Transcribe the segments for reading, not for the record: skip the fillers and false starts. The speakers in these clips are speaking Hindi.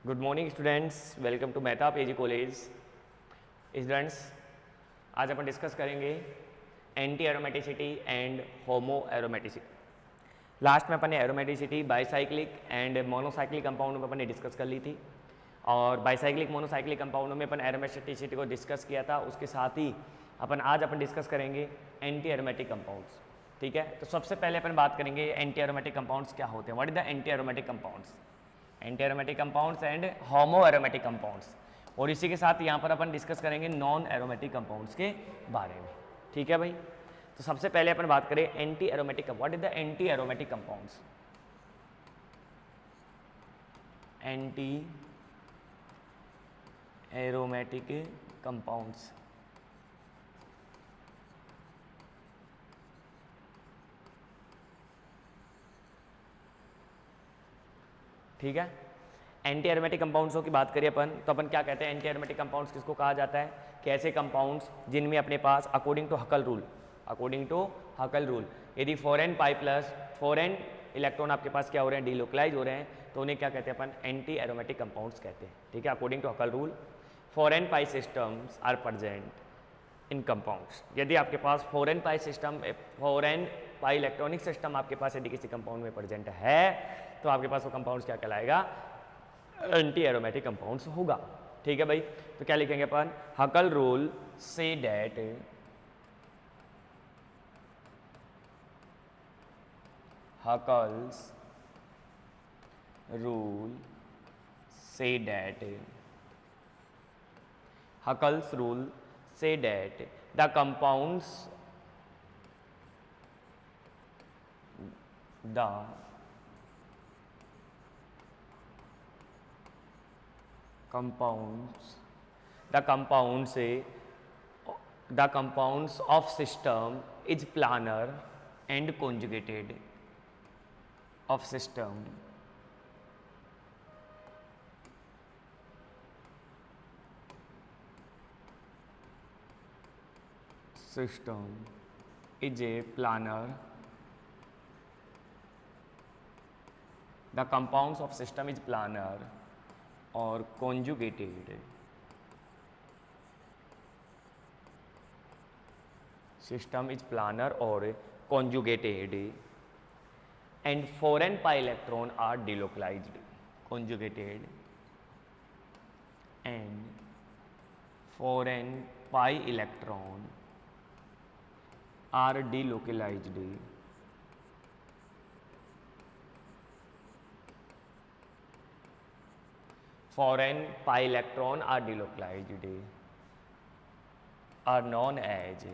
Good morning students, welcome to Mehta PG college. Students, आज अपन डिस्कस करेंगे antiaromaticity and homoaromaticity. Last में अपन ने aromaticity bicyclic and monocyclic compound में अपन ने डिस्कस कर ली थी, और बाईसाइक्लिक मोनोसाइक्लिक कंपाउंडों में अपन एरोमेटिसिटी को डिस्कस किया था। उसके साथ ही आज अपन डिस्कस करेंगे एंटी एरोमेटिक कंपाउंड्स। ठीक है, तो सबसे पहले अपन बात करेंगे एंटी एरोमेटिक कंपाउंड्स क्या होते हैं। What is the anti aromatic compounds? Anti aromatic compounds and homo aromatic compounds. और इसी के साथ यहाँ पर अपन डिस्कस करेंगे नॉन एरोमेटिक कंपाउंड्स के बारे में। ठीक है भाई, तो सबसे पहले अपन बात करें anti aromatic. What is the anti aromatic compounds? Anti aromatic compounds, ठीक है। एंटी एरोमेटिक कंपाउंड्सों की बात करिए अपन, तो अपन क्या कहते हैं एंटी एरोमेटिक कंपाउंड्स किसको कहा जाता है कि ऐसे कंपाउंड्स जिनमें अपने पास अकॉर्डिंग टू हकल रूल यदि 4n pi plus 4n electron आपके पास क्या हो रहे हैं, डीलोकलाइज हो रहे हैं, तो उन्हें क्या कहते हैं अपन? एंटी एरोमेटिक कंपाउंड्स कहते हैं। ठीक है, according to Huckel rule 4n pi systems are present in compounds. यदि आपके पास 4n pi system 4n pi electronic system आपके पास यदि किसी कंपाउंड में प्रेजेंट है, तो आपके पास वो कंपाउंड्स क्या कहलाएगा? एंटी एरोमेटिक कंपाउंड्स होगा। ठीक है भाई, तो क्या लिखेंगे अपन? हकल रूल से date Huckel's rule say that Huckel's rule say that the compounds of system is planar and conjugated of system is a planar. The compounds of system is planar or conjugated. System is planar or conjugated, and 4n pi electron are delocalized. Conjugated and 4n pi electron are delocalized. Foreign pi electron are delocalized, are known as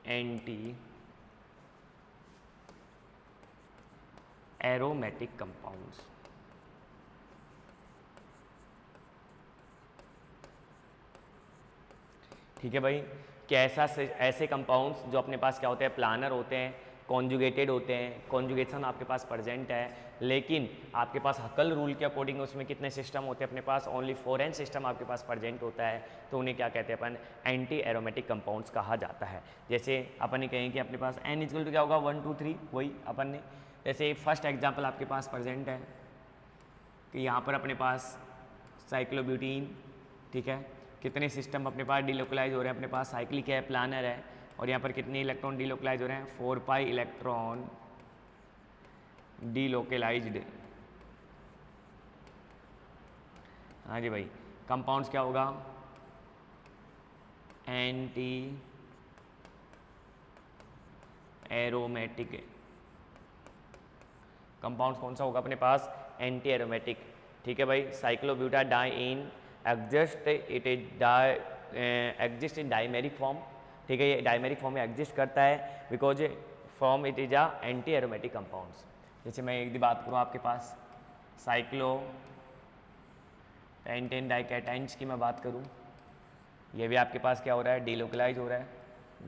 anti aromatic compounds. ठीक है भाई, कैसा ऐसे कंपाउंड्स जो अपने पास क्या होते हैं? प्लानर होते हैं, कॉन्जुगेटेड होते हैं, कॉन्जुगेशन आपके पास प्रेजेंट है, लेकिन आपके पास हकल रूल के अकॉर्डिंग उसमें कितने सिस्टम होते हैं? अपने पास ओनली 4n सिस्टम आपके पास प्रेजेंट होता है, तो उन्हें क्या कहते हैं अपन? एंटी एरोमेटिक कंपाउंड्स कहा जाता है। जैसे अपन ने कहें कि अपने पास n इक्वल टू क्या होगा? 1 2 3, वही अपन ने जैसे फर्स्ट एग्जाम्पल आपके पास प्रेजेंट है कि यहाँ पर अपने पास साइक्लोब्यूटीन। ठीक है, कितने सिस्टम अपने पास डीलोकलाइज हो रहे हैं? अपने पास साइक्लिक है, प्लानर है, और यहाँ पर कितने इलेक्ट्रॉन डीलोकलाइज हो रहे हैं? 4 पाई इलेक्ट्रॉन डीलोकलाइज्ड। हाँ जी भाई, कंपाउंड्स क्या होगा? एंटी एरोमेटिक कंपाउंड्स कौन सा होगा अपने पास? Anti aromatic. ठीक है भाई, cyclobutadiene exist in dimeric form. ठीक है, ये डाइमेरिक फॉर्म में एग्जिस्ट करता है because form it is a anti aromatic compounds. जैसे मैं एक बात करूँ आपके पास साइक्लो पेंटेन डाइकैटाइन्स की मैं बात करूँ, ये भी आपके पास क्या हो रहा है? डीलोकलाइज हो रहा है।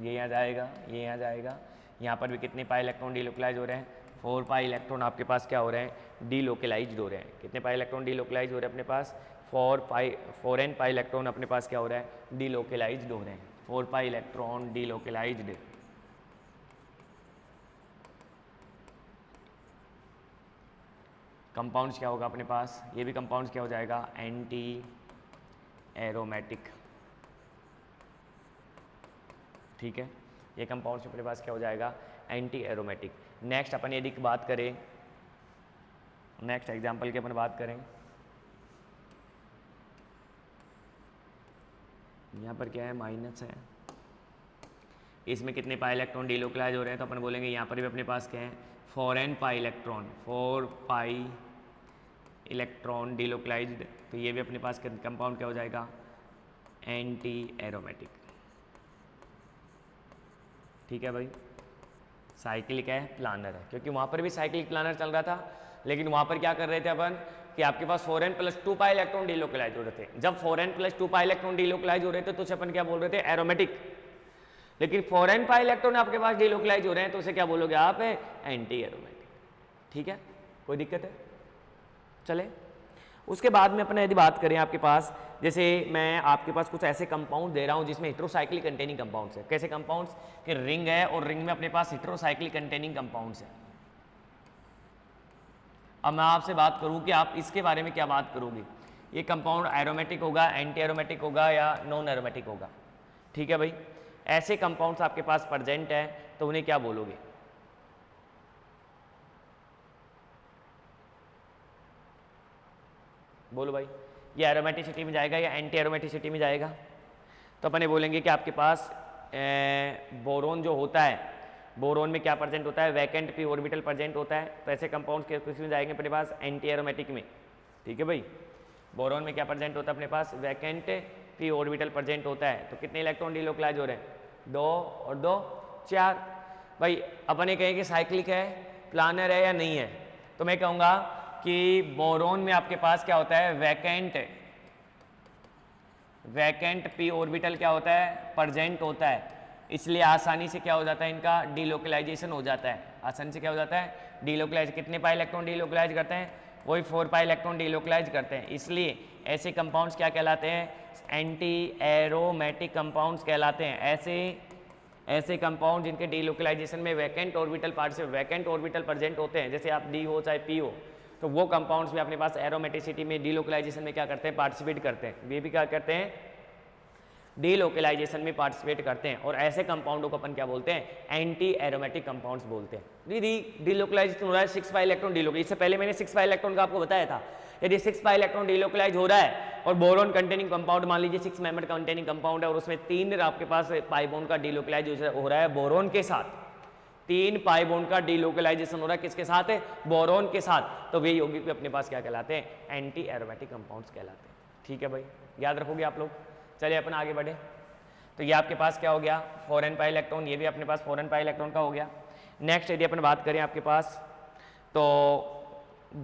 ये यहाँ जाएगा, ये यहाँ जाएगा, यहाँ पर भी कितने पाई इलेक्ट्रॉन डीलोकलाइज हो रहे हैं? 4 पाई इलेक्ट्रॉन आपके पास क्या हो रहे हैं? डीलोकलाइज्ड हो रहे हैं। कितने पाई इलेक्ट्रॉन डीलोकलाइज हो रहे हैं अपने पास? 4n पाई इलेक्ट्रॉन अपने पास क्या हो रहा है? डीलोकलाइज्ड हो रहे हैं। 4 पाई इलेक्ट्रॉन डीलोकलाइज्ड कंपाउंड्स क्या होगा अपने पास, ये भी कंपाउंड्स क्या हो जाएगा, एंटी एरोमेटिक। ठीक है, ये कंपाउंड्स अपने पास क्या हो जाएगा, एंटी एरोमेटिक। नेक्स्ट अपन यदि बात करें, नेक्स्ट एग्जांपल की अपन बात करें, यहाँ पर क्या है, माइनस है, इसमें कितने पाई इलेक्ट्रॉन डीलोकलाइज हो रहे हैं, तो अपन बोलेंगे यहाँ पर भी अपने पास क्या है, 4n pi electron, 4 pi electron delocalised. तो ये भी अपने पास कंपाउंड क्या हो जाएगा, एंटी एरोमेटिक। ठीक है भाई, साइक्लिक है, प्लानर है, क्योंकि वहाँ पर भी साइक्लिक प्लानर चल रहा था, लेकिन वहाँ पर क्या कर रहे थे अपन कि आपके पास 4n + 2 पाई इलेक्ट्रॉन डीलोकलाइज हो रहे थे। जब 4n + 2 पाई इलेक्ट्रॉन डीलोकलाइज हो रहे थे तो उसे अपन क्या बोल रहे थे, एरोमेटिक। लेकिन 4n पाई इलेक्ट्रॉन आपके पास डीलोकलाइज हो रहे हैं तो उसे क्या बोलोगे आप, एंटी एरोमेटिक। ठीक है, कोई दिक्कत है? चले, उसके बाद में अपने यदि बात करें आपके पास, जैसे मैं आपके पास कुछ ऐसे कंपाउंड दे रहा हूं जिसमें हेटेरोसाइक्लिक कंटेनिंग कंपाउंड्स है। कैसे कंपाउंड्स, कि रिंग है और रिंग में अपने पास हेटेरोसाइक्लिक कंटेनिंग कंपाउंड्स है। अब मैं आपसे बात करूं कि आप इसके बारे में क्या बात करोगे, ये कंपाउंड एरोमेटिक होगा, एंटी एरोमेटिक होगा या नॉन एरोमेटिक होगा। ठीक है भाई, ऐसे कंपाउंड्स आपके पास प्रेजेंट है तो उन्हें क्या बोलोगे, बोलो भाई, ये एरोमेटिसिटी में जाएगा या एंटी एरोमेटिसिटी में जाएगा? तो अपने बोलेंगे कि आपके पास बोरोन जो होता है, बोरोन में क्या प्रेजेंट होता है, वैकेंट पी ऑर्बिटल प्रेजेंट होता है। तो ऐसे कंपाउंड्स किस में जाएंगे अपने पास, एंटी एरोमेटिक में। ठीक है भाई, बोरोन में क्या प्रेजेंट होता है अपने पास, वैकेंट पी ऑर्बिटल प्रेजेंट होता है। तो कितने इलेक्ट्रॉन डीलोकलाइज हो रहे हैं, 2 और 2 4। भाई अपन ये कहें कि साइक्लिक है, प्लानर है या नहीं है, तो मैं कहूँगा कि बोरोन में आपके पास क्या होता है, वैकेंट पी ऑर्बिटल क्या होता है, प्रेजेंट होता है, इसलिए आसानी से क्या हो जाता है, इनका डीलोकलाइजेशन हो जाता है। आसानी से क्या हो जाता है, डीलोकलाइज। कितने पाई इलेक्ट्रॉन डीलोकलाइज करते हैं, वही 4 पाई इलेक्ट्रॉन डीलोकलाइज करते हैं। इसलिए ऐसे कंपाउंड्स क्या कहलाते हैं, एंटी एरोमेटिक कंपाउंड्स कहलाते हैं। ऐसे कंपाउंड जिनके डीलोकलाइजेशन में वैकेंट ऑर्बिटल पार्ट से वैकेंट ऑर्बिटल प्रेजेंट होते हैं, जैसे आप डी हो चाहे पी हो, तो वो कंपाउंड्स भी अपने पास एरोमेटिसिटी में डीलोकलाइजेशन में क्या करते हैं, पार्टिसिपेट करते हैं। वे भी क्या करते हैं, डीलोकलाइजेशन में पार्टिसिपेट करते हैं। और ऐसे कंपाउंडों को अपन क्या बोलते हैं, एंटी एरोमेटिक कंपाउंड्स बोलते हैं। दीदी डीलोकलाइजेशन हो रहा है 6 पाई इलेक्ट्रॉन डीलोकलाइज, इससे पहले मैंने 6 पाई इलेक्ट्रॉन का आपको बताया था। यदि 6 पाई इलेक्ट्रॉन डीलोकलाइज हो रहा है और बोरोन कंटेनिंग कंपाउंड, मान लीजिए 6 मेंबर कंटेनिंग कंपाउंड है और उसमें 3 आपके पास पाई बॉन्ड का डीलोकलाइज हो रहा है बोरोन के साथ, 3 पाई बॉन्ड का डीलोकलाइजेशन हो रहा है किसके साथ है, बोरोन के साथ, तो वे यौगिक अपने पास क्या कहलाते हैं, एंटी एरोमेटिक कंपाउंड्स कहलाते हैं। ठीक है भाई, याद रखोगे आप लोग। चलिए अपन आगे बढ़े। तो ये आपके पास क्या हो गया, 4n पाई इलेक्ट्रॉन, ये भी अपने पास 4n पाई इलेक्ट्रॉन का हो गया। नेक्स्ट यदि अपन बात करें आपके पास, तो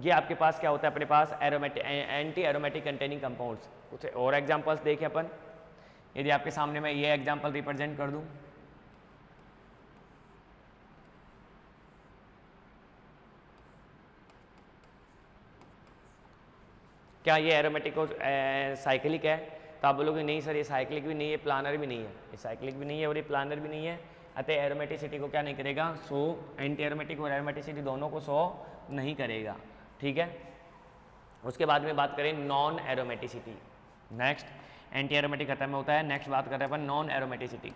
ये आपके पास क्या होता है अपने पास, aromatic anti aromatic containing compounds. कुछ और एग्जांपल्स देखें अपन। यदि आपके सामने मैं ये एग्जांपल रिप्रेजेंट कर दूं, क्या ये एरोमेटिक और साइक्लिक है, तो आप बोलोगे नहीं सर ये साइक्लिक भी नहीं है, प्लानर भी नहीं है। ये साइक्लिक भी नहीं है और ये प्लानर भी नहीं है, अतः एरोमेटिसिटी को क्या नहीं करेगा, शो, एंटी एरोमेटिक और एरोमेटिसिटी दोनों को शो नहीं करेगा। ठीक है, उसके बाद में बात करें non aromaticity. Next anti aromatic खत्म होता है, नेक्स्ट बात कर रहे हैं अपन नॉन एरोमेटिसिटी।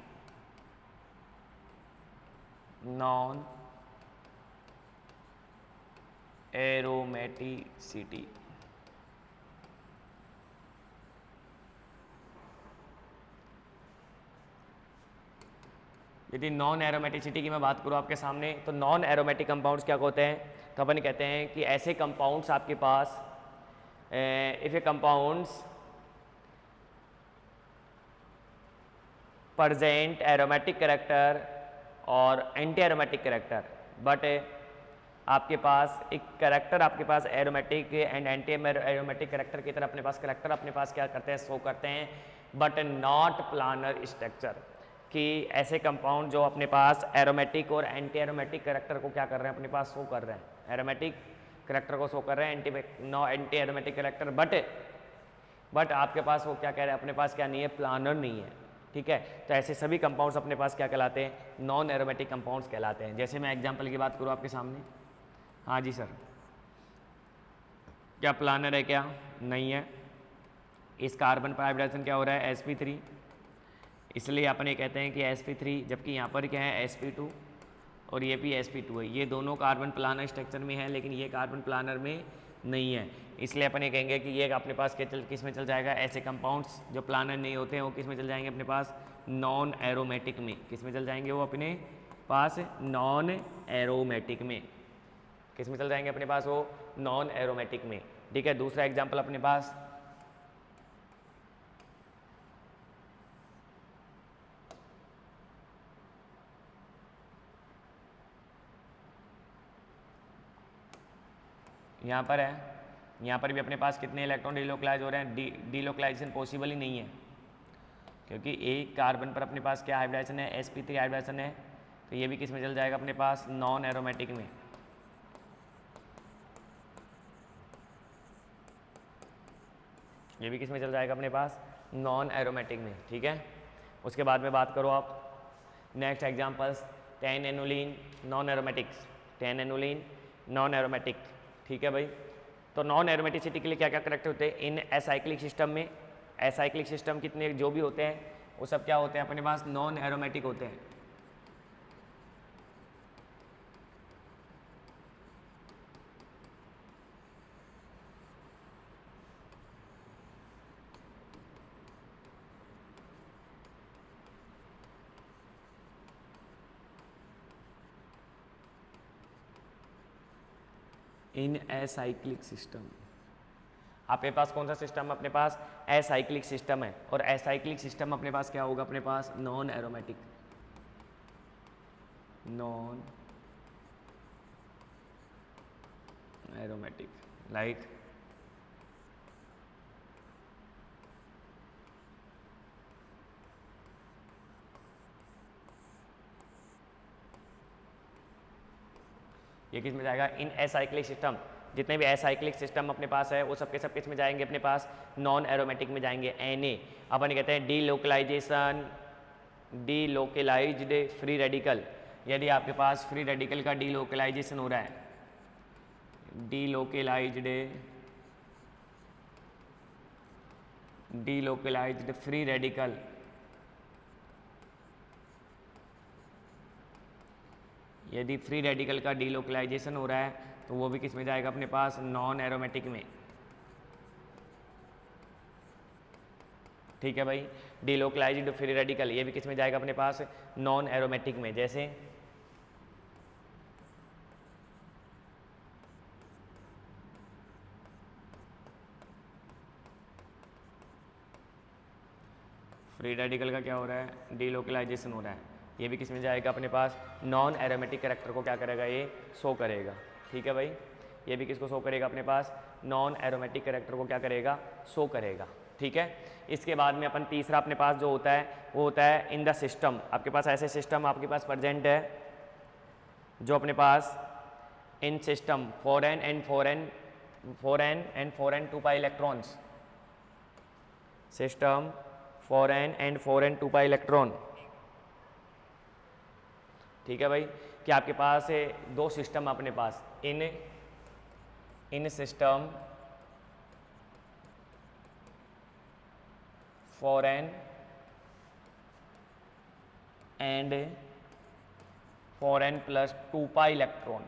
नॉन एरोमेटिसिटी, यदि नॉन एरोमेटिसिटी की मैं बात करूँ आपके सामने, तो नॉन एरोमेटिक कंपाउंड्स क्या होते हैं, तो अपन कहते हैं कि ऐसे कंपाउंड्स आपके पास, if a compounds present aromatic character और एंटी एरोमेटिक कैरेक्टर, बट आपके पास एक कैरेक्टर आपके पास aromatic and anti aromatic character की तरह अपने पास कैरेक्टर अपने पास क्या करते हैं, शो करते हैं, बट नॉट प्लानर स्ट्रक्चर। कि ऐसे कंपाउंड जो अपने पास एरोमेटिक और एंटी एरोमेटिक कैरेक्टर को क्या कर रहे हैं, अपने पास शो कर रहे हैं, एरोमेटिक कैरेक्टर को शो कर रहे हैं, एंटी एरोमेटिक कैरेक्टर, बट आपके पास वो क्या कह रहे हैं, अपने पास क्या नहीं है, प्लानर नहीं है। ठीक है, तो ऐसे सभी कंपाउंड्स अपने पास क्या कहलाते हैं, नॉन एरोमेटिक कंपाउंड्स कहलाते हैं। जैसे मैं एग्जांपल की बात करूँ आपके सामने, हाँ जी सर, क्या प्लानर है? क्या नहीं है। इस कार्बन पर हाइब्रिडाइजेशन क्या हो रहा है? sp3, इसलिए अपन ये कहते हैं कि sp3, जबकि यहाँ पर क्या है sp2 और ये भी sp2 है। ये दोनों कार्बन प्लानर स्ट्रक्चर में है, लेकिन ये कार्बन प्लानर में नहीं है, इसलिए अपन ये कहेंगे कि ये अपने पास किस में चल जाएगा? ऐसे कंपाउंड्स जो प्लानर नहीं होते हैं वो किस में चल जाएंगे अपने पास? नॉन एरोमेटिक में। किस में चल जाएंगे वो अपने पास? नॉन एरोमेटिक में। किस में चल जाएंगे अपने पास वो? नॉन एरोमेटिक में। ठीक है, दूसरा एग्जाम्पल अपने पास यहाँ पर है। यहाँ पर भी अपने पास कितने इलेक्ट्रॉन डिलोकलाइज हो रहे हैं? डिलोकलाइजेशन पॉसिबल ही नहीं है, क्योंकि एक कार्बन पर अपने पास क्या हाइब्रिडाइजेशन है? sp3 हाइब्रिडाइजेशन है, तो ये भी किस में चल जाएगा अपने पास? नॉन एरोमेटिक में। ये भी किस में चल जाएगा अपने पास? नॉन एरोमेटिक में। ठीक है, उसके बाद में बात करो आप next examples, 10 annulene non aromatics, 10 annulene non aromatic. ठीक है भाई, तो नॉन एरोमेटिसिटी के लिए क्या क्या करेक्टर होते हैं इन एसाइक्लिक सिस्टम में? एसाइक्लिक सिस्टम कितने जो भी होते हैं वो सब क्या होते हैं अपने पास? नॉन एरोमेटिक होते हैं। इन एसाइक्लिक सिस्टम, आपके पास कौन सा सिस्टम? अपने पास एसाइक्लिक सिस्टम है, और एसाइक्लिक सिस्टम अपने पास क्या होगा? अपने पास non aromatic, non aromatic. Like ये किस में जाएगा? In acyclic system. जितने भी एसाइक्लिक सिस्टम अपने पास है वो सबके सब किस में जाएंगे अपने पास? नॉन एरोमेटिक में जाएंगे। Na अपन कहते हैं डीलोकलाइजेशन, डीलोकलाइज्ड फ्री रेडिकल। यदि आपके पास फ्री रेडिकल का डीलोकलाइजेशन हो रहा है, डीलोकलाइज्ड फ्री रेडिकल, यदि फ्री रेडिकल का डीलोकलाइजेशन हो रहा है तो वो भी किस में जाएगा अपने पास? नॉन एरोमेटिक में। ठीक है भाई, डीलोकलाइज्ड फ्री रेडिकल ये भी किस में जाएगा अपने पास? नॉन एरोमेटिक में। जैसे फ्री रेडिकल का क्या हो रहा है? डीलोकलाइजेशन हो रहा है, ये भी किस में जाएगा अपने पास? नॉन एरोमेटिक कैरेक्टर को क्या करेगा? ये शो करेगा। ठीक है भाई, ये भी किसको शो करेगा अपने पास? नॉन एरोमेटिक कैरेक्टर को क्या करेगा? शो करेगा। ठीक है, इसके बाद में अपन तीसरा अपने पास जो होता है वो होता है इन द सिस्टम। आपके पास ऐसे सिस्टम आपके पास प्रेजेंट है जो अपने पास in system 4n and 4n 2 electrons, system 4n and 4n 2 electron. ठीक है भाई, कि आपके पास दो सिस्टम अपने पास in system 4n and 4n plus 2 electron,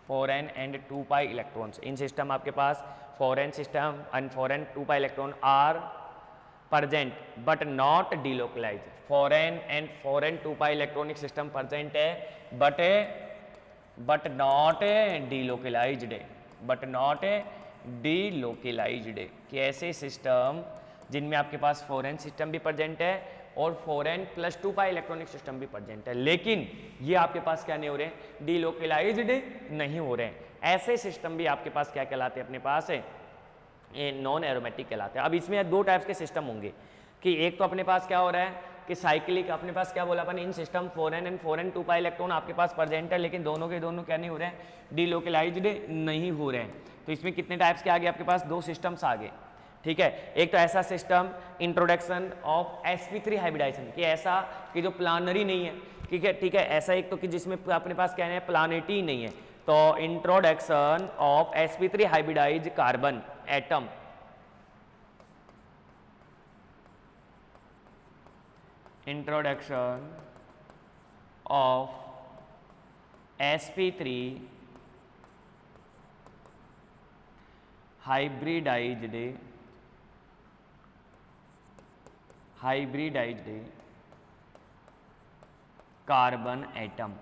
4n and 2 electrons. In system आपके पास 4n system and 4n 2 electron are present but not delocalized। 4n and 4n 2 electronic system present है but not delocalized, कि ऐसे सिस्टम जिनमें आपके पास 4n सिस्टम भी present है और 4n plus 2 इलेक्ट्रॉनिक सिस्टम भी present है, लेकिन ये आपके पास क्या नहीं हो रहे हैं? delocalized नहीं हो रहे हैं। ऐसे सिस्टम भी आपके पास क्या कहलाते हैं? अपने पास है नॉन एरोमेटिक कहलाते हैं। अब इसमें दो टाइप्स के सिस्टम होंगे, कि एक तो अपने पास क्या हो रहा है कि साइक्लिक, अपने पास क्या बोला अपन? In system 4n and 4n 2 electron आपके पास प्रेजेंट है, लेकिन दोनों के दोनों क्या नहीं हो रहे हैं? डीलोकलाइज्ड नहीं हो रहे हैं। तो इसमें कितने टाइप्स के आगे आपके पास? दो सिस्टम्स आगे। ठीक है, एक तो ऐसा system introduction of sp3 hybridisation, कि ऐसा कि जो प्लानरी नहीं है। ठीक है, ऐसा एक तो कि जिसमें अपने पास क्या है? प्लानेटी नहीं है। तो introduction of sp3 hybridise carbon atom, introduction of sp3 hybridised carbon atom.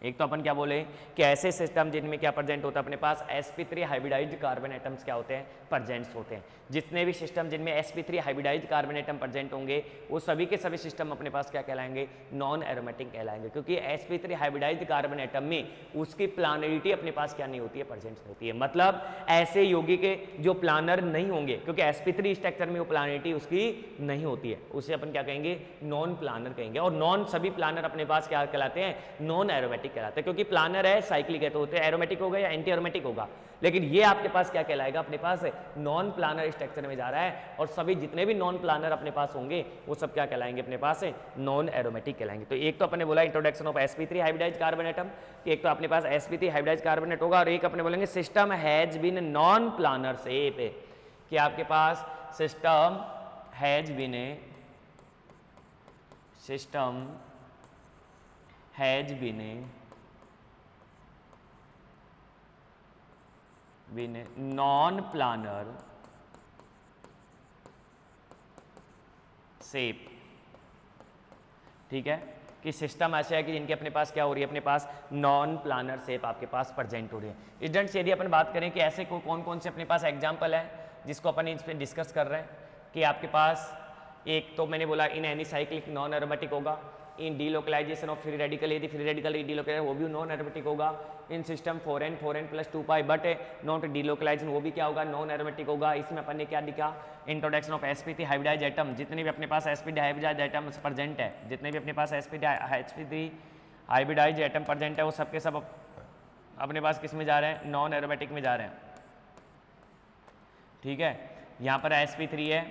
एक तो अपन क्या बोले कि ऐसे सिस्टम जिनमें क्या प्रेजेंट होता है अपने पास sp3 हाइब्रिडाइज्ड कार्बन एटम्स क्या होते हैं, प्रेजेंट्स होते हैं। जितने भी सिस्टम जिनमें sp3 hybridised carbon atom present होंगे वो सभी के सभी सिस्टम अपने पास क्या कहलाएंगे, नॉन एरोमेटिक कहलाएंगे, क्योंकि sp3 हाइब्रिडाइज्ड कार्बन एटम में उसकी प्लानरिटी अपने पास क्या नहीं होती है, प्रेजेंट होती है। मतलब ऐसे यौगिक के जो प्लानर नहीं होंगे, क्योंकि sp3 स्ट्रक्चर में वो प्लानरिटी उसकी नहीं होती है, उसे अपन क्या कहेंगे, नॉन प्लानर कहेंगे। और नॉन सभी प्लानर अपने पास क्या कहलाते हैं, नॉन एरोमेटिक कहलाता है, क्योंकि प्लानर है साइक्लिक है तो होते हैं एरोमेटिक होगा या एंटी एरोमेटिक होगा, लेकिन ये आपके पास क्या कहलाएगा, अपने पास नॉन प्लानर स्ट्रक्चर में जा रहा है। और सभी जितने भी नॉन प्लानर अपने पास होंगे वो सब क्या कहलाएंगे, अपने पास नॉन एरोमेटिक कहलाएंगे। तो एक तो अपने बोला introduction of sp3 hybridised carbon atom, एक तो अपने पास sp3 हाइब्रिडाइज्ड कार्बन एटम होगा, और एक अपने बोलेंगे system has been non planar shape, कि आपके पास system has been non planar shape. ठीक है, कि सिस्टम ऐसे है कि जिनके अपने पास क्या हो रही है, अपने पास नॉन प्लानर शेप आपके पास प्रेजेंट हो रही है। स्टूडेंट्स यदि अपन बात करें कि ऐसे कौन कौन से अपने पास एग्जाम्पल है जिसको अपन इस पर डिस्कस कर रहे हैं, कि आपके पास एक तो मैंने बोला in any cyclic non aromatic होगा, in delocalization of free radical, यदि फ्री रेडिकल डीलोकलाइज वो भी नॉन एरोमेटिक होगा, in system 4n plus 2π but not delocalization वो भी क्या होगा, नॉन एरोमेटिक होगा। इसमें अपन ने क्या लिखा, introduction of sp3 hybridised atom, जितने भी अपने पास sp3 हाइब्रिडाइज्ड एटम प्रेजेंट है, जितने भी अपने पास sp3 हाइब्रिडाइज्ड एटम प्रेजेंट है वो सबके सब अपने पास किस में जा रहे हैं, नॉन एरोमेटिक में जा रहे हैं। ठीक है, यहाँ पर sp3 है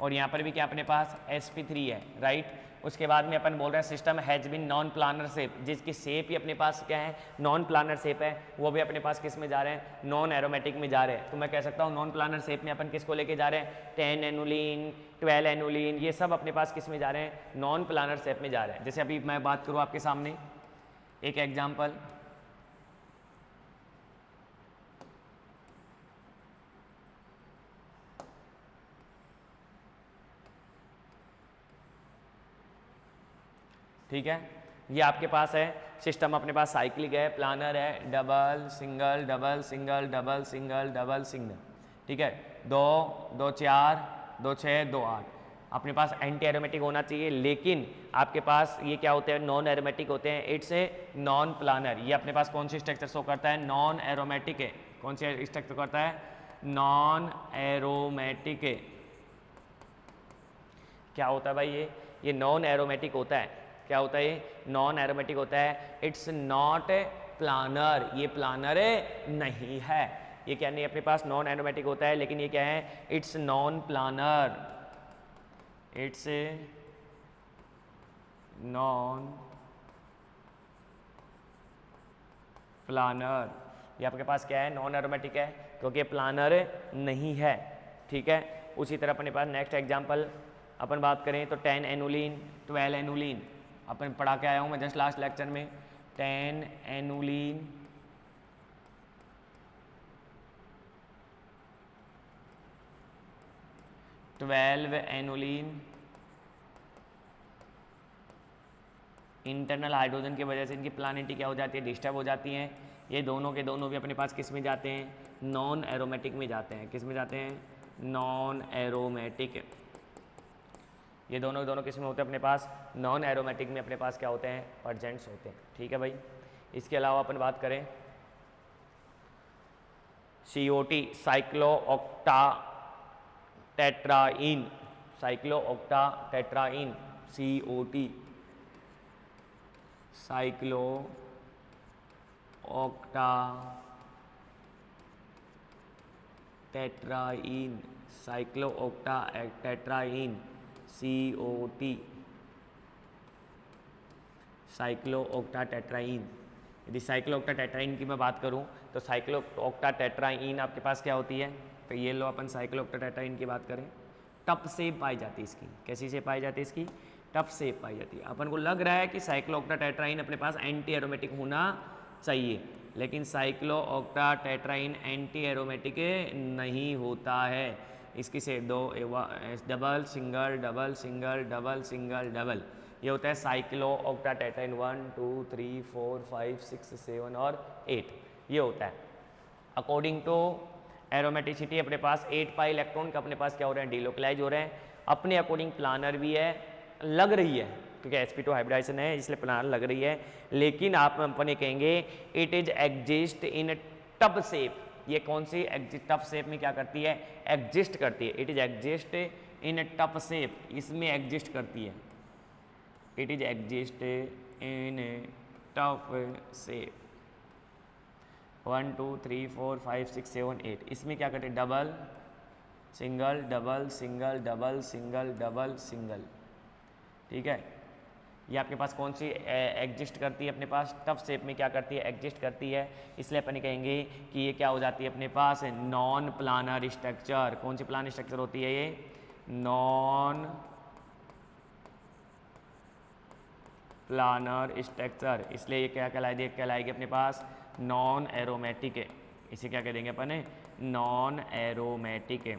और यहाँ पर भी क्या अपने पास sp3 है, राइट। उसके बाद में अपन बोल रहे हैं system has been non planar shape, जिसकी शेप ही अपने पास क्या है, नॉन प्लानर शेप है, वो भी अपने पास किस में जा रहे हैं, नॉन एरोमेटिक में जा रहे हैं। तो मैं कह सकता हूँ नॉन प्लानर शेप में अपन किसको लेके जा रहे हैं, 10 एनुलिन 12 एनुलिन, ये सब अपने पास किस में जा रहे हैं, नॉन प्लानर शेप में जा रहे हैं। जैसे अभी मैं बात करूँ आपके सामने एक एग्जाम्पल, ठीक है, ये आपके पास है सिस्टम अपने पास साइक्लिक है, प्लानर है, double single double single double single double single. ठीक है, 2 2 4 2 6 2 8 अपने पास एंटी एरोमेटिक होना चाहिए, लेकिन आपके पास ये क्या होते हैं, नॉन एरोमेटिक होते हैं। इट्स ए नॉन प्लानर, ये अपने पास कौन सी स्ट्रक्चर शो करता है, नॉन एरोमेटिक है। कौन सी स्ट्रक्चर करता है, नॉन एरोमेटिक है। क्या होता है भाई, ये नॉन एरोमेटिक होता है। क्या होता है, ये नॉन एरोमेटिक होता है। इट्स नॉट ए प्लानर, ये प्लानर नहीं है। ये क्या नहीं, अपने पास नॉन एरोमेटिक होता है, लेकिन ये क्या है, it's non planner, it's non planner. ये आपके पास क्या है, नॉन एरोमेटिक है, क्योंकि प्लानर नहीं है। ठीक है, उसी तरह अपने पास नेक्स्ट एग्जांपल अपन बात करें तो 10 एनुलिन 12 एनुलिन अपन पढ़ा के आया हूँ मैं जस्ट लास्ट लेक्चर में। 10 एनुलिन 12 एनुलिन इंटरनल हाइड्रोजन की वजह से इनकी प्लानिटी क्या हो जाती है, डिस्टर्ब हो जाती हैं। ये दोनों के दोनों भी अपने पास किस में जाते हैं, नॉन एरोमेटिक में जाते हैं। किस में जाते हैं, नॉन एरोमेटिक। ये दोनों दोनों किस में होते हैं, अपने पास नॉन एरोमेटिक में अपने पास क्या होते हैं, प्रेजेंट्स होते हैं। ठीक है भाई, इसके अलावा अपन बात करें COT cyclooctatetraene, cyclooctatetraene COT cyclooctatetraene, cyclooctatetraene COT cyclooctatetraene. यदि साइक्लोऑक्टाटेट्राइन की मैं बात करूं तो साइक्लोऑक्टाटेट्राइन आपके पास क्या होती है, तो ये लो अपन साइक्लोऑक्टाटेट्राइन की बात करें, टफ शेप पाई जाती है इसकी। कैसी शेप पाई जाती है इसकी? टफ शेप पाई जाती है। अपन को लग रहा है कि साइक्लोऑक्टाटेट्राइन अपने पास एंटी एरोमेटिक होना चाहिए, लेकिन साइक्लोऑक्टाटेट्राइन एंटी एरोमेटिक नहीं होता है। इसकी से दो double single double single double single double, ये होता है साइक्लोऑक्टाटेट्राइन 1 2 3 4 5 6 7 और 8, ये होता है। अकॉर्डिंग टू एरोमेटिसिटी अपने पास 8 पाई इलेक्ट्रॉन का अपने पास क्या हो रहे हैं, डिलोकलाइज हो रहे हैं। अपने अकॉर्डिंग प्लानर भी है, लग रही है क्योंकि sp2 हाइब्रिडाइजेशन है इसलिए प्लानर लग रही है, लेकिन आप अपने कहेंगे it is exist in tough shape. ये कौन सी टफ शेप में क्या करती है, एग्जिस्ट करती है। It is exist in tough shape, इसमें एग्जिस्ट करती है। It is exist in tough shape 1 2 3 4 5 6 7 8, इसमें क्या करते हैं, double single double single double single double single. ठीक है, ये आपके पास कौन सी एग्जिस्ट करती है, अपने पास टफ शेप में क्या करती है, एग्जिस्ट करती है। इसलिए अपन कहेंगे कि ये क्या हो जाती है अपने पास, नॉन प्लानर स्ट्रक्चर। कौन सी प्लानर स्ट्रक्चर होती है ये, नॉन प्लानर स्ट्रक्चर। इसलिए ये क्या कहलाएगी अपने पास, नॉन एरोमेटिक है। इसे क्या कह देंगे अपन, नॉन एरोमेटिक है।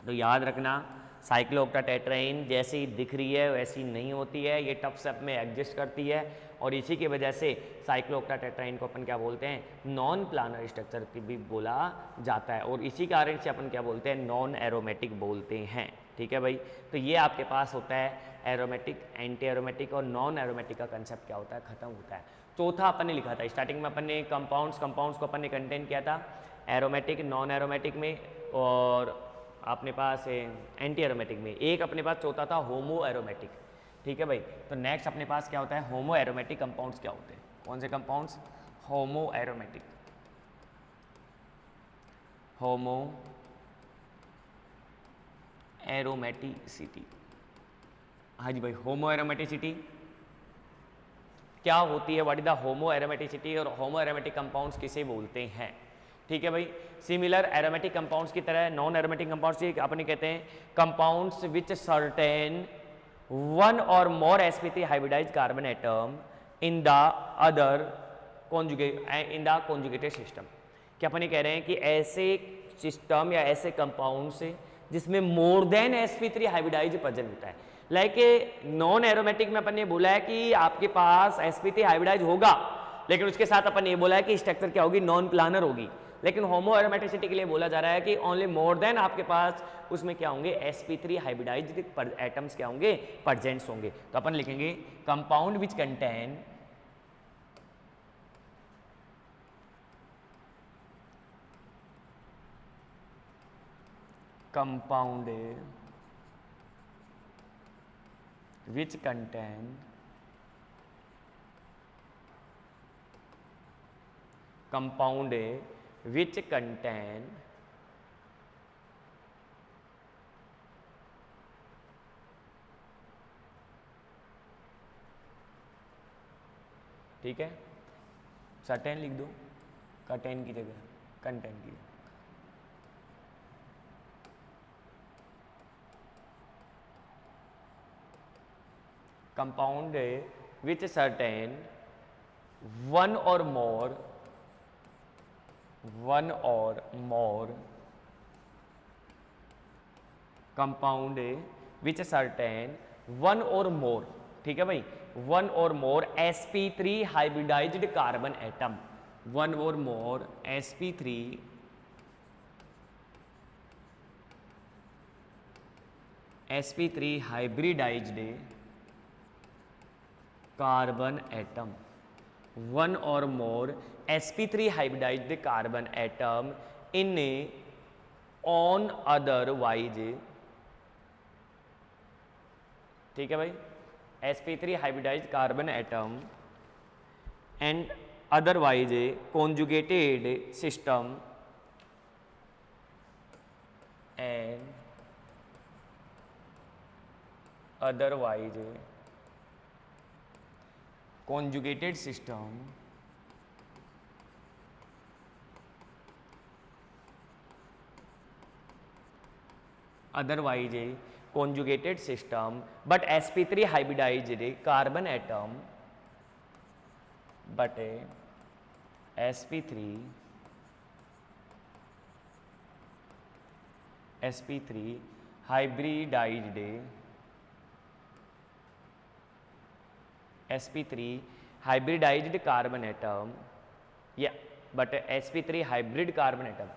तो याद रखना साइक्लोऑक्टाटेट्राइन जैसी दिख रही है वैसी नहीं होती है, ये टफ शेप में एग्जिस्ट करती है और इसी की वजह से साइक्लोऑक्टाटेट्राइन को अपन क्या बोलते हैं, नॉन प्लानर स्ट्रक्चर की भी बोला जाता है और इसी कारण से अपन क्या बोलते हैं, नॉन एरोमेटिक बोलते हैं। ठीक है भाई, तो ये आपके पास होता है एरोमेटिक, एंटी एरोमेटिक और नॉन एरोमेटिक का कंसेप्ट क्या होता है, खत्म होता है। चौथा अपन ने लिखा था स्टार्टिंग में, अपन ने कंपाउंड्स को अपन ने कंटेन किया था एरोमेटिक, नॉन एरोमेटिक में और अपने पास एंटी एरोमेटिक में। एक अपने पास चौथा था होमो एरोमेटिक। ठीक है भाई, तो नेक्स्ट अपने पास क्या होता है, होमो एरोमेटिक कंपाउंड्स क्या होते हैं, कौन से कंपाउंड्स, होमो एरोमेटिक। होमो एरोमेटिसिटी, हाँ जी भाई, होमो एरोमेटिसिटी क्या होती है, what is the homo aromaticity और होमो एरोमेटिक कंपाउंड्स किसे बोलते हैं। ठीक है भाई, सिमिलर एरोमेटिक कंपाउंड्स की तरह नॉन एरोमेटिक कंपाउंड्स की अपने कहते हैं कंपाउंड्स विच सर्टेन वन और मोर sp3 hybridised carbon atom in the other conjugated system. क्या अपन ये कह रहे हैं कि ऐसे सिस्टम या ऐसे कंपाउंड से जिसमें more than sp3 hybridised present होता है। लाइक नॉन एरोमेटिक में अपन ने बोला है कि आपके पास sp3 हाइब्रिडाइज होगा, लेकिन उसके साथ अपन ये बोला है कि स्ट्रक्चर क्या होगी, नॉन प्लानर होगी। लेकिन होमो एरोमेटिसिटी के लिए बोला जा रहा है कि ओनली मोर देन आपके पास उसमें क्या होंगे, sp3 हाइब्रिडाइज्ड एटम्स क्या होंगे, प्रेजेंट्स होंगे। तो अपन लिखेंगे compound which contain compounded which contain ठीक है, सर्टेन लिख दो, कंटेन की जगह कंटेन की। Compound which certain one or more compound which certain one or more, ठीक है भाई, one or more sp3 hybridized carbon atom, one or more sp3 hybridized carbon atom, one or more sp3 hybridized carbon atom in on otherwise, ठीक है भाई, sp3 hybridized carbon atom and otherwise conjugated system and otherwise conjugated system otherwise a conjugated system, but sp3 hybridized carbon atom, but a sp3 hybridized carbon atom, yeah, but sp3 hybrid carbon atom.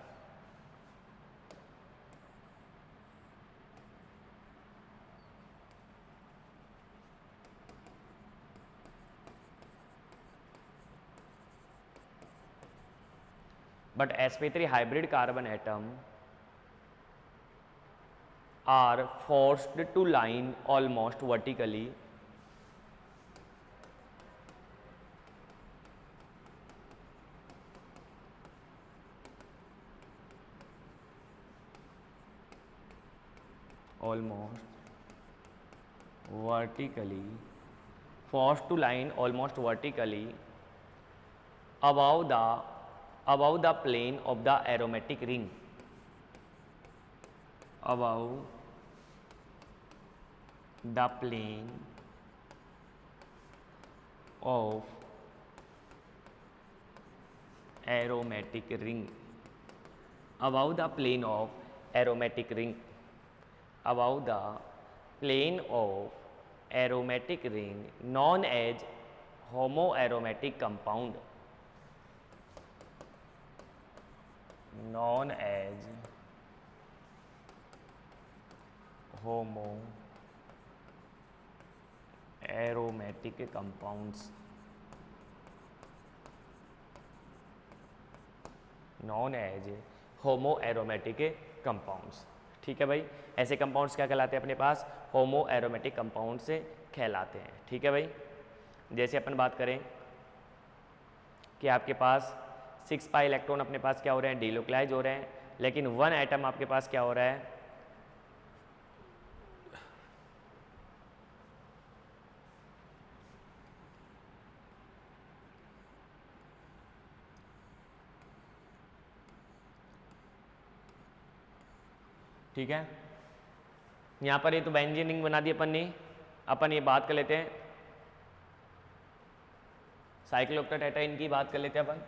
But sp3 hybrid carbon atom are forced to line almost vertically above the plane of the aromatic ring, above the plane of aromatic ring, above the plane of aromatic ring, above the plane of aromatic ring, known as homoaromatic compound, known as homoaromatic compounds, known as homoaromatic compounds. ठीक है भाई, ऐसे कंपाउंड्स क्या कहलाते हैं अपने पास? होमो एरोमेटिक कंपाउंड से कहलाते हैं। ठीक है भाई, जैसे अपन बात करें कि आपके पास 6 पाई इलेक्ट्रॉन अपने पास क्या हो रहे हैं? डीलोकलाइज हो रहे हैं, लेकिन 1 एटम आपके पास क्या हो रहा है? ठीक है, यहाँ पर ये तो बेंजीन रिंग बना दी अपन ने। अपन ये बात कर लेते हैं साइक्लोऑक्टेट्राइन की बात कर लेते हैं अपन।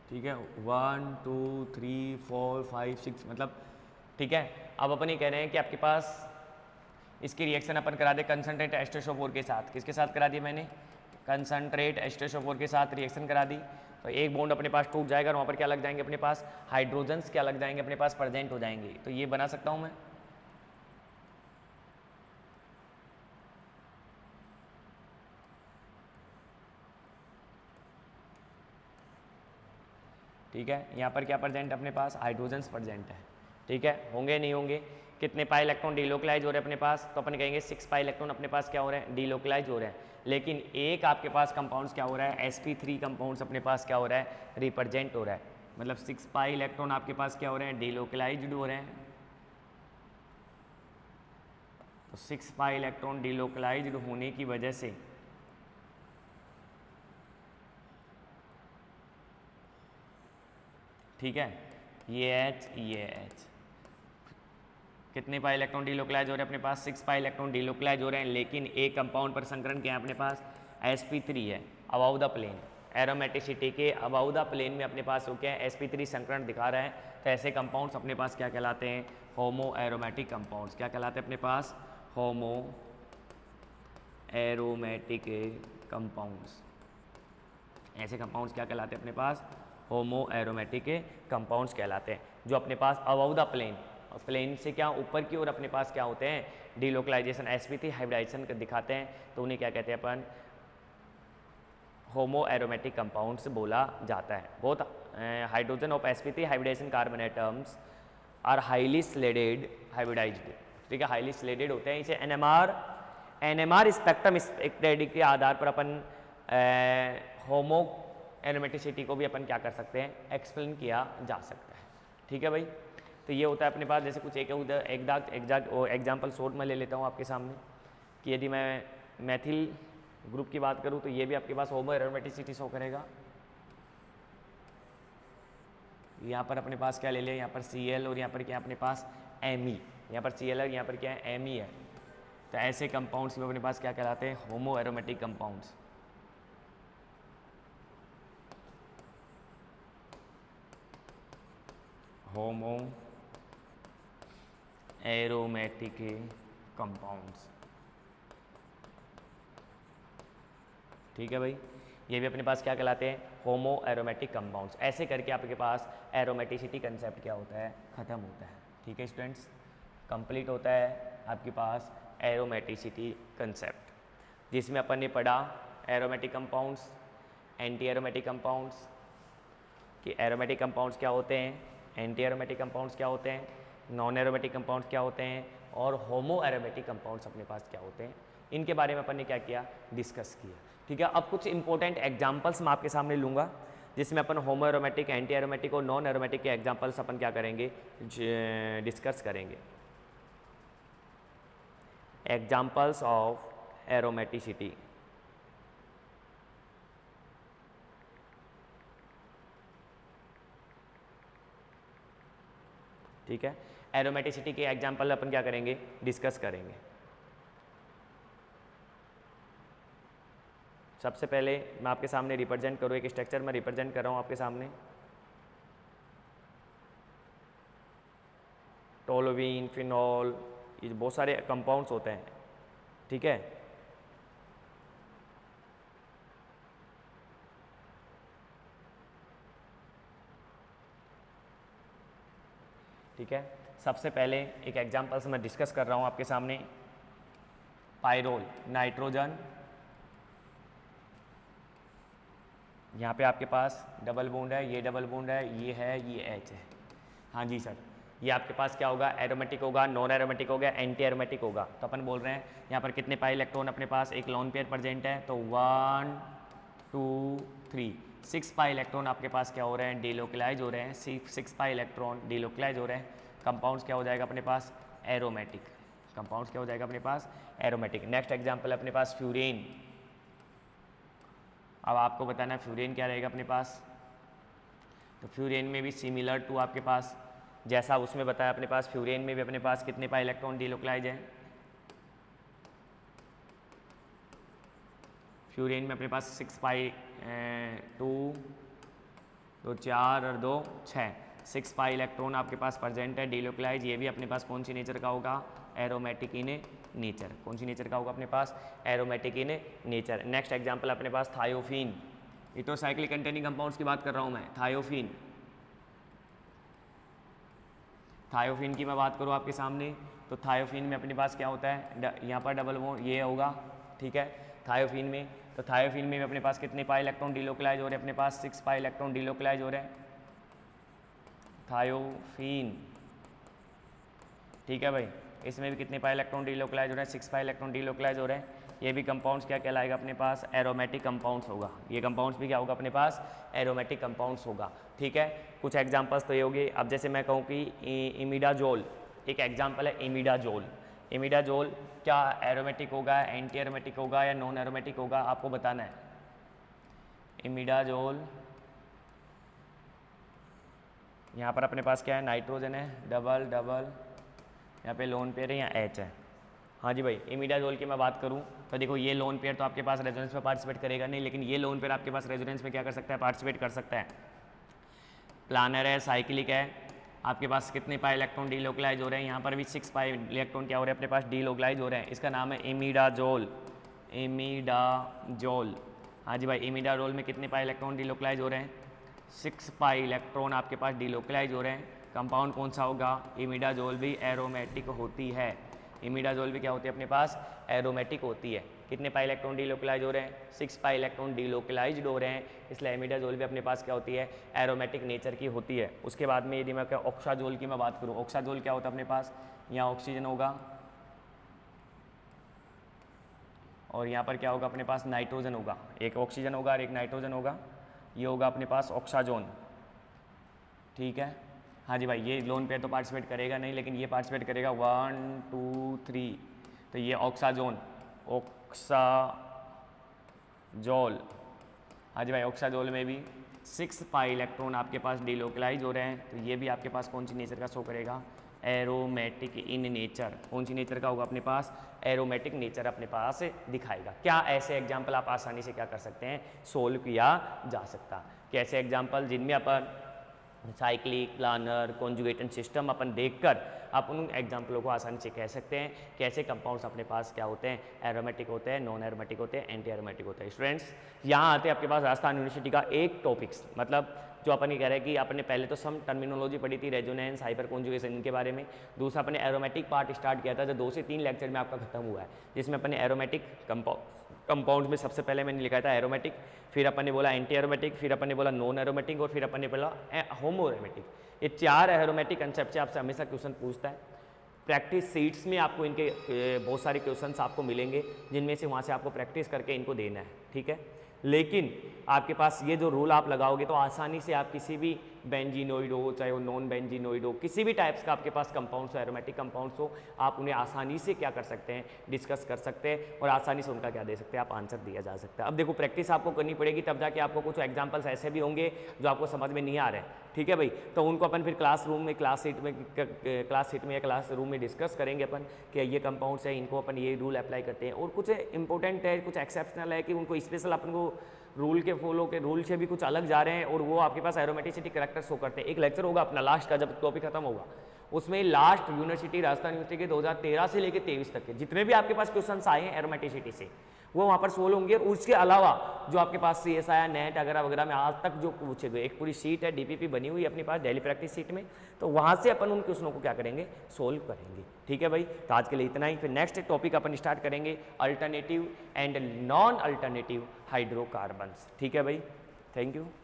ठीक है, 1 2 3 4 5 6 मतलब ठीक है। अब अपन ये कह रहे हैं कि आपके पास इसकी रिएक्शन अपन करा दे कंसनट्रेट H2SO4 के साथ। किसके साथ करा दी मैंने? कंसनट्रेट H2SO4 के साथ रिएक्शन करा दी, तो एक बॉन्ड अपने पास टूट जाएगा और वहाँ पर क्या लग जाएंगे अपने पास? हाइड्रोजन्स क्या लग जाएंगे अपने पास? प्रेजेंट हो जाएंगे। तो ये बना सकता हूँ मैं। ठीक है, यहाँ पर क्या प्रेजेंट अपने पास? हाइड्रोजन्स प्रेजेंट है। ठीक है, होंगे नहीं होंगे? कितने पाई इलेक्ट्रॉन डीलोकलाइज हो रहे हैं अपने पास? तो अपन कहेंगे 6 पाई इलेक्ट्रॉन अपने पास क्या हो रहे हैं? डीलोकलाइज हो रहे हैं। लेकिन एक आपके पास कंपाउंड्स क्या हो रहा है? sp3 कंपाउंड्स अपने पास क्या हो रहा है? रिप्रेजेंट हो रहा है। मतलब 6 पाई इलेक्ट्रॉन आपके पास क्या हो रहे हैं? डीलोकलाइज्ड हो रहे हैं। तो 6 पाई इलेक्ट्रॉन डीलोकलाइज्ड होने की वजह से ठीक है, ये H कितने पाई इलेक्ट्रॉन डीलोकलाइज हो रहे हैं अपने पास? 6 पाई इलेक्ट्रॉन डीलोकलाइज हो रहे हैं, लेकिन एक कंपाउंड पर संकरण क्या है अपने पास? sp3 है अबाउ द प्लेन। एरोमेटिसिटी के अबाउ द प्लेन में अपने पास हो क्या है? sp3 संकरण दिखा रहा है। तो ऐसे कंपाउंड्स अपने पास क्या कहलाते हैं? Homoaromatic compounds. क्या कहलाते हैं अपने पास? Homoaromatic compounds. ऐसे कंपाउंड्स क्या कहलाते हैं अपने पास? होमो एरोमेटिक कंपाउंड्स कहलाते हैं, जो अपने पास अबाउ द प्लेन, प्लेन से क्या ऊपर की ओर अपने पास क्या होते हैं? डीलोकलाइजेशन sp3 हाइब्रिडाइजेशन दिखाते हैं, तो उन्हें क्या कहते हैं अपन? होमो एरोमेटिक कंपाउंड्स बोला जाता है। Both hydrogen of sp3 hybridization carbon atoms are highly slated hybridized. ठीक है, हाईली स्लेडेड होते हैं। इसे NMR स्पेक्ट्रम स्पेक्ट्रेडी के आधार पर अपन होमो एरोमेटिसिटी को भी अपन क्या कर सकते हैं? एक्सप्लेन किया जा सकता है। ठीक है भाई। तो ये होता है अपने पास, जैसे कुछ एक एग्जाम्पल शॉर्ट में ले लेता हूँ आपके सामने कि यदि मैं मैथिल ग्रुप की बात करूँ तो ये भी आपके पास होमो एरोमेटिसिटी शो करेगा। यहाँ पर अपने पास क्या ले लिया, यहाँ पर Cl और यहाँ पर क्या अपने पास Me, यहाँ पर Cl है, यहाँ पर क्या है Me है। तो ऐसे कंपाउंड्स में अपने पास क्या कहलाते हैं, होमो एरोमेटिक कंपाउंड्स। होमो एरोमेटिक कंपाउंड्स, ठीक है भाई। ये भी अपने पास क्या कहलाते हैं, होमो एरोमेटिक कंपाउंड्स। ऐसे करके आपके पास एरोमेटिसिटी कंसेप्ट क्या होता है, ख़त्म होता है। ठीक है स्टूडेंट्स, कंप्लीट होता है आपके पास एरोमेटिसिटी कंसेप्ट, जिसमें अपन ने पढ़ा aromatic compounds, anti aromatic compounds, कि एरोमेटिक कंपाउंड्स क्या होते हैं, एंटी एरोमेटिक कंपाउंड्स क्या होते हैं, नॉन एरोमेटिक कंपाउंड्स क्या होते हैं, और होमो एरोमेटिक कंपाउंड्स अपने पास क्या होते हैं। इनके बारे में अपन ने क्या किया, डिस्कस किया। ठीक है, अब कुछ इंपॉर्टेंट एग्जांपल्स मैं आपके सामने लूँगा, जिसमें अपन होमो एरोमेटिक, एंटी एरोमेटिक और नॉन एरोमेटिक के एग्जांपल्स अपन क्या करेंगे, डिस्कस करेंगे। Examples of aromaticity. ठीक है, एरोमेटिसिटी के एग्जांपल अपन क्या करेंगे, डिस्कस करेंगे। सबसे पहले मैं आपके सामने रिप्रेजेंट करूँ, एक स्ट्रक्चर में रिप्रेजेंट कर रहा हूँ आपके सामने। टोलुइन, फिनॉल, ये बहुत सारे कंपाउंड्स होते हैं। ठीक है, ठीक है। सबसे पहले एक एग्जांपल से मैं डिस्कस कर रहा हूँ आपके सामने। पायरोल, नाइट्रोजन, यहाँ पे आपके पास डबल बॉन्ड है, ये डबल बॉन्ड है, ये है, ये H है। हाँ जी सर, ये आपके पास क्या होगा, एरोमेटिक होगा, नॉन एरोमेटिक होगा, एंटी एरोमेटिक होगा। तो अपन बोल रहे हैं यहाँ पर कितने पाई इलेक्ट्रॉन अपने पास, एक लोन पेयर प्रेजेंट है, तो 1 2 3 6 पाई इलेक्ट्रॉन आपके पास क्या हो रहे हैं, डिलोकलाइज हो रहे हैं। 6 पाई इलेक्ट्रॉन डिलोकलाइज हो रहे हैं। कंपाउंड्स क्या हो जाएगा अपने पास, एरोमेटिक। कंपाउंड्स क्या हो जाएगा अपने पास, एरोमेटिक। नेक्स्ट एग्जाम्पल है अपने पास फ्यूरेन। अब आपको बताना है फ्यूरेन क्या रहेगा अपने पास। तो फ्यूरेन में भी सिमिलर टू आपके पास जैसा उसमें बताया अपने पास, फ्यूरेन में भी अपने पास कितने पाई इलेक्ट्रॉन डिलोकलाइज है। फ्यूरेन में अपने पास 6 पाई 2 तो 4 और 2 6 6 पाई इलेक्ट्रॉन आपके पास प्रेजेंट है डिलोकलाइज। ये भी अपने पास कौन सी नेचर का होगा, एरोमेटिक इन नेचर। कौन सी नेचर का होगा अपने पास, aromatic in nature. Next example अपने पास थायोफीन। इटोसाइक्लिक कंटेनिंग कंपाउंड्स की बात कर रहा हूँ मैं। थायोफीन, थायोफीन की मैं बात करूँ आपके सामने, तो थायोफीन में अपने पास क्या होता है, यहाँ पर डबल बॉन्ड ये होगा। ठीक है, थायोफीन में, तो थायोफीन में अपने पास कितने पाई इलेक्ट्रॉन डिलोकलाइज हो रहे हैं, अपने पास 6 पाई इलेक्ट्रॉन डिलोकलाइज हो रहे हैं थायोफीन। ठीक है भाई, इसमें भी कितने पाई इलेक्ट्रॉन डिलोकलाइज हो रहे हैं, 6 पाई इलेक्ट्रॉन डिलोकलाइज हो रहे हैं। ये भी कंपाउंड्स क्या कहलाएगा अपने पास, एरोमेटिक कंपाउंड्स होगा। ये कंपाउंड्स भी क्या होगा अपने पास, एरोमेटिक कंपाउंड्स होगा। ठीक है, कुछ एग्जांपल्स तो ये होगी। अब जैसे मैं कहूँ कि इमिडाजोल, एक एग्जांपल है इमिडाजोल। इमिडाजोल क्या एरोमेटिक होगा, एंटी एरोमेटिक होगा या नॉन एरोमेटिक होगा, आपको बताना है। इमिडाजोल, यहाँ पर अपने पास क्या है, नाइट्रोजन है, डबल डबल, यहाँ पे लोन पेयर है, यहाँ H है। हाँ जी भाई, इमिडाजोल की मैं बात करूँ तो देखो ये लोन पेयर तो आपके पास रेजोनेंस में पार्टिसिपेट करेगा नहीं, लेकिन ये लोन पेयर आपके पास रेजोनेंस में क्या कर सकता है, पार्टिसिपेट कर सकता है। प्लानर है, साइक्लिक है, आपके पास कितने पाई इलेक्ट्रॉन डिलोकलाइज हो रहे हैं, यहाँ पर भी 6 पाई इलेक्ट्रॉन क्या हो रहे हैं अपने पास, डिलोकलाइज हो रहे हैं। इसका नाम है इमिडाजोल। इमिडाजोल, हाँ जी भाई, इमिडाजोल में कितने पाई इलेक्ट्रॉन डिलोकलाइज हो रहे हैं, 6 पाई इलेक्ट्रॉन आपके पास डिलोकलाइज हो रहे हैं। कंपाउंड कौन सा होगा, इमिडाजोल भी एरोमेटिक होती है। इमिडाजोल भी क्या होती है अपने पास, एरोमेटिक होती है। कितने पाई इलेक्ट्रॉन डिलोकलाइज हो रहे हैं, 6 पाई इलेक्ट्रॉन डिलोकलाइज्ड हो रहे हैं, इसलिए इमिडाजोल भी अपने पास क्या होती है, एरोमेटिक नेचर की होती है। उसके बाद में यदि मैं क्या ऑक्साजोल की मैं बात करूँ, ऑक्साजोल क्या होता है अपने पास, यहाँ ऑक्सीजन होगा और यहाँ पर क्या होगा अपने पास, नाइट्रोजन होगा। एक ऑक्सीजन होगा और एक नाइट्रोजन होगा, ये होगा अपने पास ऑक्साजोन। ठीक है, हाँ जी भाई, ये लोन पेयर तो पार्टिसिपेट करेगा नहीं, लेकिन ये पार्टिसिपेट करेगा 1 2 3। तो ये ऑक्साजोन, ऑक्साजोल, हाँ जी भाई, ऑक्साजोल में भी 6 पाई इलेक्ट्रॉन आपके पास डिलोकलाइज हो रहे हैं। तो ये भी आपके पास कौन सी नेचर का शो करेगा, एरोमेटिक इन नेचर। कौन सी नेचर का होगा अपने पास, एरोमेटिक नेचर अपने पास दिखाएगा। क्या ऐसे एग्जाम्पल आप आसानी से क्या कर सकते हैं, सोल्व किया जा सकता। कैसे एग्जाम्पल, जिनमें अपन साइक्लिक, प्लानर, कॉन्जुगेटेड सिस्टम अपन देखकर आप उन एग्जाम्पलों को आसानी से कह सकते हैं कैसे कंपाउंड्स अपने पास क्या होते हैं, एरोमेटिक होते हैं, नॉन एरोमेटिक होते हैं, एंटी एरोमेटिक होते हैं। स्टूडेंट्स यहाँ आते हैं आपके पास राजस्थान यूनिवर्सिटी का एक टॉपिक्स, मतलब जो अपन ये कह रहे हैं कि आपने पहले तो सम टर्मिनोलॉजी पढ़ी थी, रेजोनेंस, हाइपर कॉन्जुगेशन, इनके बारे में। दूसरा अपने एरोमेटिक पार्ट स्टार्ट किया था जो 2 से 3 लेक्चर में आपका खत्म हुआ है, जिसमें अपने एरोमेटिक कंपाउंड्स में सबसे पहले मैंने लिखा था एरोमेटिक, फिर अपन ने बोला एंटी एरोमेटिक, फिर अपन ने बोला नॉन एरोमेटिक, और फिर अपन ने बोला होमो एरोमेटिक। ये 4 एरोमेटिक कंसेप्ट से आपसे हमेशा क्वेश्चन पूछता है। प्रैक्टिस सीट्स में आपको इनके बहुत सारे क्वेश्चंस आपको मिलेंगे, जिनमें से वहाँ से आपको प्रैक्टिस करके इनको देना है, ठीक है। लेकिन आपके पास ये जो रूल आप लगाओगे तो आसानी से आप किसी भी बेंजीनोइड हो, चाहे वो नॉन बेंजीनोइड हो, किसी भी टाइप्स का आपके पास कंपाउंड्स हो, एरोमेटिक कंपाउंड्स हो, आप उन्हें आसानी से क्या कर सकते हैं, डिस्कस कर सकते हैं और आसानी से उनका क्या दे सकते हैं, आप आंसर दिया जा सकता है। अब देखो प्रैक्टिस आपको करनी पड़ेगी, तब जाके आपको कुछ एग्जाम्पल्स ऐसे भी होंगे जो आपको समझ में नहीं आ रहे हैं, ठीक है भाई। तो उनको अपन फिर क्लासरूम में, क्लास सीट में या क्लास रूम में डिस्कस करेंगे अपन कि ये कंपाउंड्स है, इनको अपन ये रूल अप्लाई करते हैं। और कुछ इंपॉर्टेंट है, कुछ एक्सेप्शनल है कि उनको स्पेशल अपन को रूल के फॉलो के रूल से भी कुछ अलग जा रहे हैं, और वो आपके पास एरोमेटिसिटी कैरेक्टर शो करते हैं। एक लेक्चर होगा अपना लास्ट का, जब टॉपिक खत्म होगा, उसमें लास्ट यूनिवर्सिटी, राजस्थान यूनिवर्सिटी के 2013 से लेकर 23 तक के जितने भी आपके पास क्वेश्चंस आए हैं एरोमेटिसिटी से, वो वहाँ पर सोल्व होंगे। और उसके अलावा जो आपके पास CSI, नेट वगैरह में आज तक जो पूछे गए, एक पूरी शीट है, DPP बनी हुई है अपने पास डेली प्रैक्टिस शीट में, तो वहाँ से अपन उन क्वेश्चनों को क्या करेंगे, सोल्व करेंगे, ठीक है भाई। तो आज के लिए इतना ही, फिर नेक्स्ट टॉपिक अपन स्टार्ट करेंगे alternative and non alternative hydrocarbons, ठीक है भाई। Thank you.